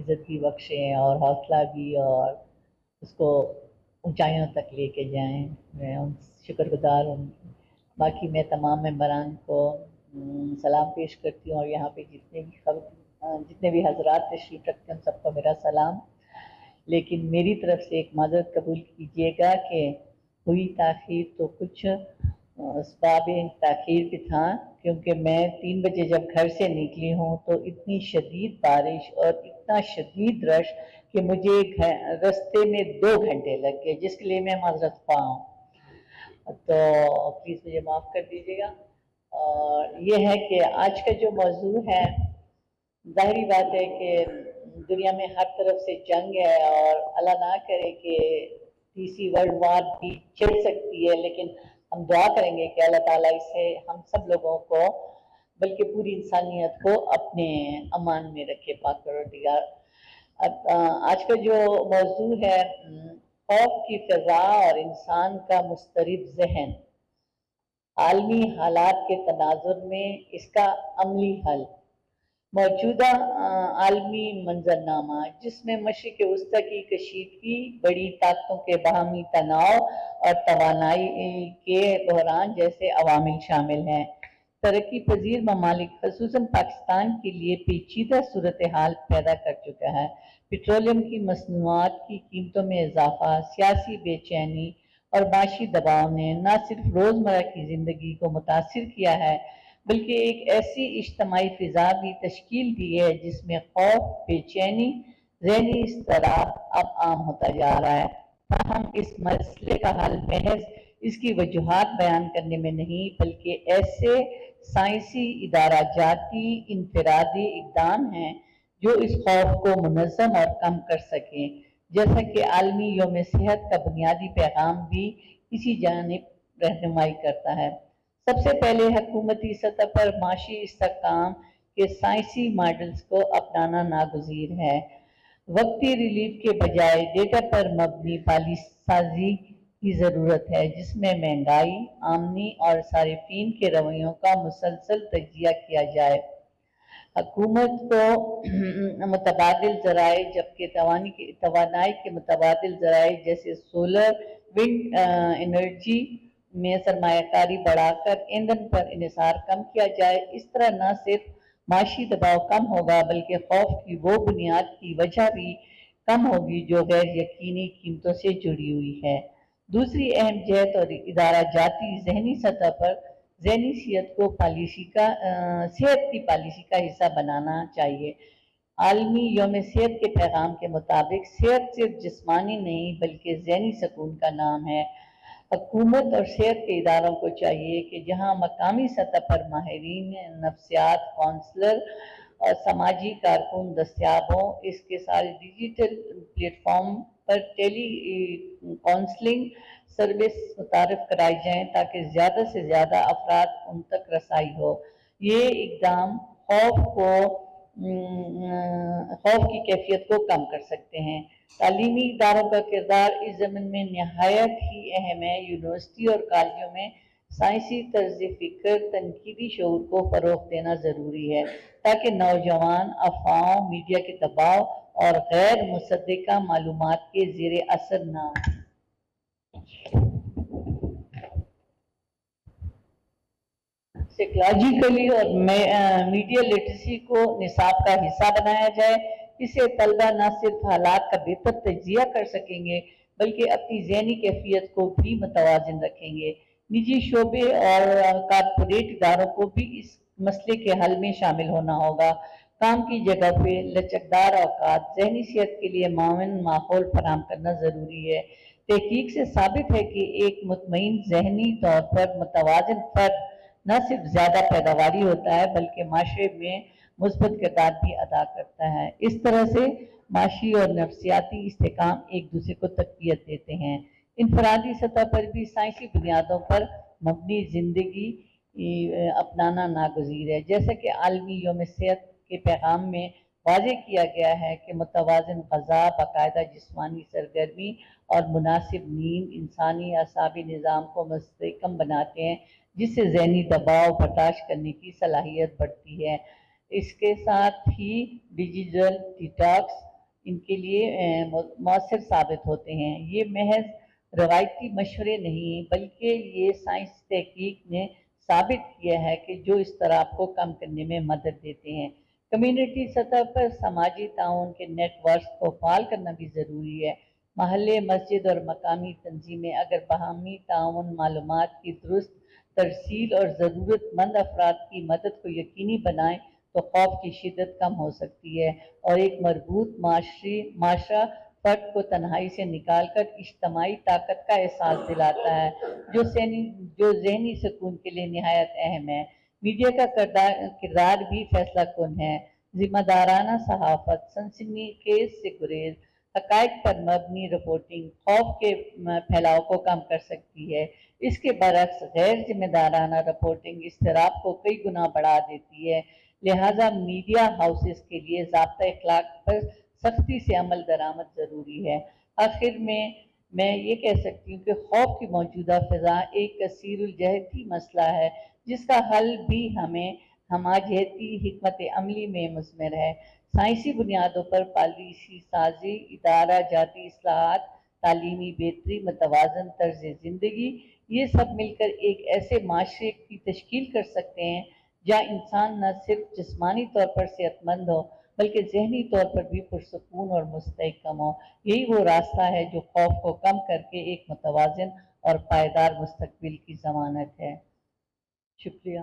عزت بھی بخشیں اور حوصلہ بھی، اور اس کو اونچائیوں تک لے کے جائیں۔ میں ان شکر گزار ہوں۔ باقی میں تمام ممبران کو سلام پیش کرتی ہوں، اور یہاں پہ جتنے بھی حضرات تشریف رکھتے ہیں ان سب کو میرا سلام۔ لیکن میری طرف سے ایک معذرت قبول کیجیے گا کہ ہوئی تاخیر تو کچھ اسباب تاخیر بھی تھا، کیونکہ میں 3 بجے جب گھر سے نکلی ہوں تو اتنی شدید بارش اور اتنا شدید رش کہ مجھے رستے میں 2 گھنٹے لگ گئے، جس کے لیے میں معذرت خواہ ہوں، تو پلیز مجھے معاف کر دیجیے گا۔ اور یہ ہے کہ آج کا جو موضوع ہے، ظاہری بات ہے کہ دنیا میں ہر طرف سے جنگ ہے، اور اللہ نہ کرے کہ تیسری ورلڈ وار بھی چل سکتی ہے، لیکن ہم دعا کریں گے کہ اللہ تعالیٰ اس سے ہم سب لوگوں کو، بلکہ پوری انسانیت کو اپنے امان میں رکھے، پاک پروردگار۔ آج کا جو موضوع ہے، خوف کی فضا اور انسان کا مضطرب ذہن، عالمی حالات کے تناظر میں اس کا عملی حل۔ موجودہ عالمی منظرنامہ، جس میں مشرق وسطی کی کشیدگی، بڑی طاقتوں کے باہمی تناؤ اور توانائی کے بحران جیسے عوامل شامل ہیں، ترقی پذیر ممالک خصوصاً پاکستان کے لیے پیچیدہ صورتحال پیدا کر چکا ہے۔ پیٹرولیم کی مصنوعات کی قیمتوں میں اضافہ، سیاسی بے چینی اور معاشی دباؤ نے نہ صرف روزمرہ کی زندگی کو متاثر کیا ہے، بلکہ ایک ایسی اجتماعی فضا بھی تشکیل دی ہے جس میں خوف، بے چینی، ذہنی اضطراب اب عام ہوتا جا رہا ہے۔ تاہم اس مسئلے کا حل محض اس کی وجوہات بیان کرنے میں نہیں، بلکہ ایسے سائنسی، ادارہ جاتی، انفرادی اقدام ہیں جو اس خوف کو منظم اور کم کر سکیں، جیسا کہ عالمی یوم صحت کا بنیادی پیغام بھی اسی جانب رہنمائی کرتا ہے۔ سب سے پہلے حکومتی سطح پر معاشی استحکام کے سائنسی ماڈلز کو اپنانا ناگزیر ہے۔ وقتی ریلیف کے بجائے ڈیٹا پر مبنی پالیسی سازی کی ضرورت ہے، جس میں مہنگائی، آمدنی اور صارفین کے رویوں کا مسلسل تجزیہ کیا جائے۔ حکومت کو متبادل ذرائع، جبکہ توانائی کے متبادل ذرائع جیسے سولر، ونڈ انرجی میں سرمایہ کاری بڑھا کر ایندھن پر انحصار کم کیا جائے۔ اس طرح نہ صرف معاشی دباؤ کم ہوگا، بلکہ خوف کی وہ بنیاد کی وجہ بھی کم ہوگی جو غیر یقینی قیمتوں سے جڑی ہوئی ہے۔ دوسری اہم جہت اور ادارہ جاتی ذہنی سطح پر ذہنی صحت کی پالیسی کا حصہ بنانا چاہیے۔ عالمی یوم صحت کے پیغام کے مطابق صحت صرف جسمانی نہیں بلکہ ذہنی سکون کا نام ہے۔ حکومت اور صحت کے اداروں کو چاہیے کہ جہاں مقامی سطح پر ماہرین نفسیات، کونسلر اور سماجی کارکن دستیاب ہوں، اس کے ساتھ ڈیجیٹل پلیٹ فارم پر ٹیلی کونسلنگ سروس متعارف کرائی جائیں تاکہ زیادہ سے زیادہ افراد ان تک رسائی ہو۔ یہ اقدام خوف کی کیفیت کو کم کر سکتے ہیں۔ تعلیمی اداروں کا کردار اس ضمن میں نہایت ہی اہم ہے۔ یونیورسٹی اور کالجوں میں سائنسی طرز فکر، تنقیدی شعور کو فروغ دینا ضروری ہے تاکہ نوجوان افواہوں، میڈیا کے دباؤ اور غیر مصدقہ معلومات کے زیر اثر نہ آئیں۔ سائیکلوجیکلی اور میڈیا لٹریسی کو نصاب کا حصہ بنایا جائے۔ اس سے طلبہ نہ صرف حالات کا بہتر تجزیہ کر سکیں گے بلکہ اپنی ذہنی کیفیت کو بھی متوازن رکھیں گے۔ نجی شعبے اور کارپوریٹ اداروں کو بھی اس مسئلے کے حل میں شامل ہونا ہوگا۔ کام کی جگہ پہ لچکدار اوقات، ذہنی صحت کے لیے معاون ماحول فراہم کرنا ضروری ہے۔ تحقیق سے ثابت ہے کہ ایک مطمئن ذہنی طور پر متوازن فرد نہ صرف زیادہ پیداواری ہوتا ہے بلکہ معاشرے میں مثبت کردار بھی ادا کرتا ہے۔ اس طرح سے معاشی اور نفسیاتی استحکام ایک دوسرے کو تقویت دیتے ہیں۔ انفرادی سطح پر بھی سائنسی بنیادوں پر مبنی زندگی اپنانا ناگزیر ہے۔ جیسا کہ عالمی یوم صحت کے پیغام میں واضح کیا گیا ہے کہ متوازن غذا، باقاعدہ جسمانی سرگرمی اور مناسب نیند انسانی اعصابی نظام کو مستحکم بناتے ہیں، جس سے ذہنی دباؤ برداشت کرنے کی صلاحیت بڑھتی ہے۔ اس کے ساتھ ہی ڈیجیٹل ڈیٹاکس ان کے لیے مؤثر ثابت ہوتے ہیں۔ یہ محض روایتی مشورے نہیں بلکہ یہ سائنس تحقیق نے ثابت کیا ہے کہ جو اضطراب کو کم کرنے میں مدد دیتے ہیں۔ کمیونٹی سطح پر سماجی تعاون کے نیٹ ورکس کو فعال کرنا بھی ضروری ہے۔ محلے، مسجد اور مقامی تنظیمیں اگر باہمی تعاون، معلومات کی درست ترسیل اور ضرورت مند افراد کی مدد کو یقینی بنائیں تو خوف کی شدت کم ہو سکتی ہے اور ایک مربوط معاشرہ فرد کو تنہائی سے نکال کر اجتماعی طاقت کا احساس دلاتا ہے جو ذہنی سکون کے لیے نہایت اہم ہے۔ میڈیا کا کردار بھی فیصلہ کن ہے۔ ذمہ دارانہ صحافت، سنسنی خیز سے گریز، حقائق پر مبنی رپورٹنگ خوف کے پھیلاؤ کو کم کر سکتی ہے۔ اس کے برعکس غیر ذمہ دارانہ رپورٹنگ اضطراب کو کئی گنا بڑھا دیتی ہے۔ لہٰذا میڈیا ہاؤسز کے لیے ضابطۂ اخلاق پر سختی سے عمل درآمد ضروری ہے۔ آخر میں یہ کہہ سکتی ہوں کہ خوف کی موجودہ فضا ایک کثیر الجہتی مسئلہ ہے جس کا حل بھی ہمیں ہمہ-جہتی حکمت عملی میں مضمر ہے۔ سائنسی بنیادوں پر پالیسی سازی، ادارہ جاتی اصلاحات، تعلیمی بہتری، متوازن طرز زندگی، یہ سب مل کر ایک ایسے معاشرے کی تشکیل کر سکتے ہیں جہاں انسان نہ صرف جسمانی طور پر صحت مند ہو بلکہ ذہنی طور پر بھی پرسکون اور مستحکم ہو۔ یہی وہ راستہ ہے جو خوف کو کم کر کے ایک متوازن اور پائیدار مستقبل کی ضمانت ہے۔ شکریہ۔